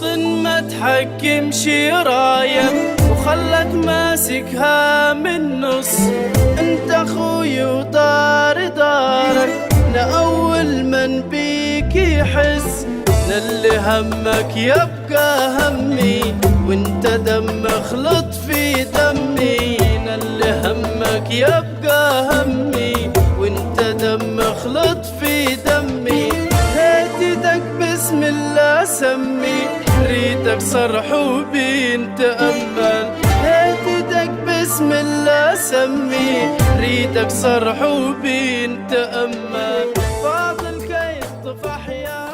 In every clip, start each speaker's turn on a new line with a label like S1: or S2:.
S1: افطن ما تحكم شراية وخلك ماسكها من نص. انت اخوي وطار دارك لأول من بيك يحس. اللي همك يبقى همي وانت دم خلط في دمي. اللي همك يبقى همي وانت دم خلط في دمي. هاتدك بسم الله سمي ريتك صرح وبين تأمل. هاتدك بسم الله سمي ريتك صرح وبين تأمل. فاضل كي يطفح يا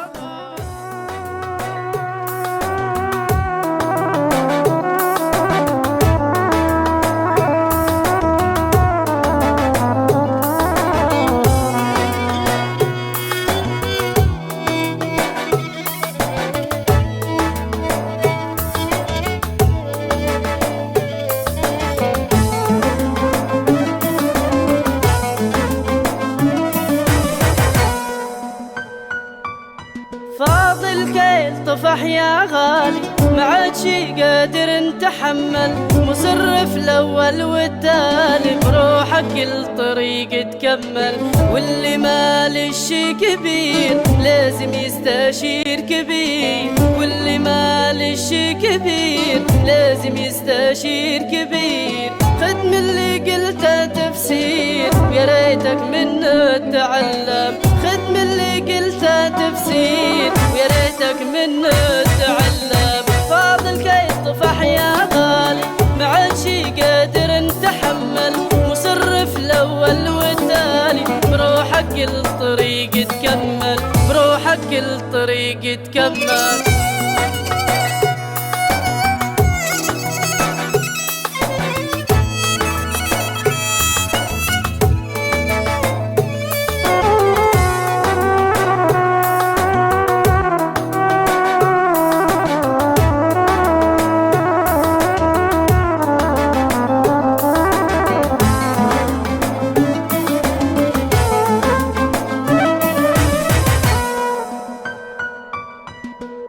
S1: فاضل كيل طفح يا غالي ما عاد شي قادر نتحمل. مصرف الاول والتالي بروحك الطريق تكمل. واللي مال شي كبير لازم يستشير كبير. واللي مال شي كبير لازم يستشير كبير. خد من اللي قلته تفسير ويا ريتك منه تتعلم. خد من اللي قلته تفسير ويا ريتك منه تتعلم. فاضل كي يطفح يا غالي ما عاد شي قادر نتحمل. مصرف الاول والتالي بروحك الطريق تكمل. بروحك الطريق تكمل.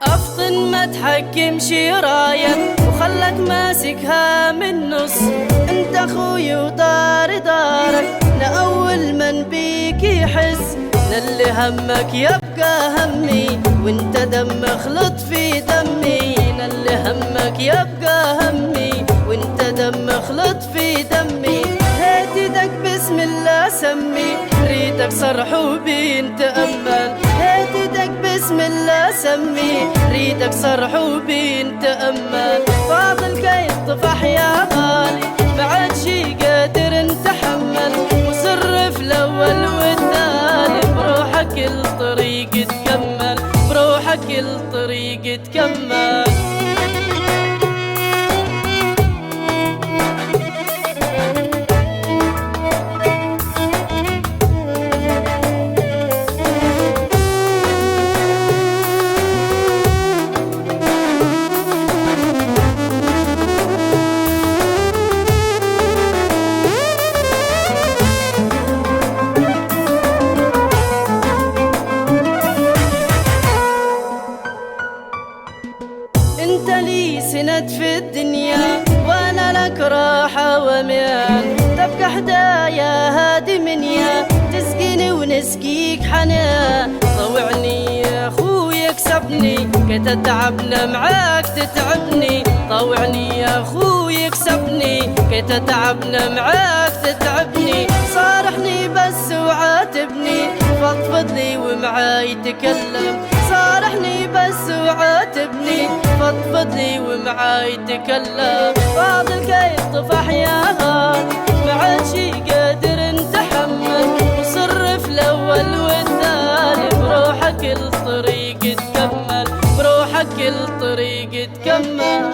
S1: افطن ما تحكم شراية وخلك ماسكها من نص. انت اخوي وطار دارك لأول من بيك يحس. اللي همك يبقى همي وانت دم خلط في دمي. اللي همك يبقى همي وانت دم خلط في دمي. هاتدك بسم الله سمي ريتك صرح وبين تأمل. هاتدك بسم الله سمي ريتك صرح وبين تأمل. فاضل كي يطفح يا غالي ما عاد شي قادر نتحمل. مصرف الاول والتالي بروحك الطريق تكمل. بروحك الطريق تكمل. انت لي سند في الدنيا وانا لك راحة وميان. تبقى حدايا هادي منيا تسقيني ونسقيك حنان. طوعني يا اخوي اكسبني كي تتعبنا معاك تتعبني. طوعني يا اخوي اكسبني كي تتعبنا معاك تتعبني. صارحني بس وعاتبني فضفض لي ومعاي تكلم. صارحني بس وعاتبني فضفض لي ومعاي تكلم. فاضل كي يطفح يا غالي ما عاد شي قادر نتحمل. مصرف الاول والتالي بروحك الطريق تكمل. بروحك الطريق تكمل.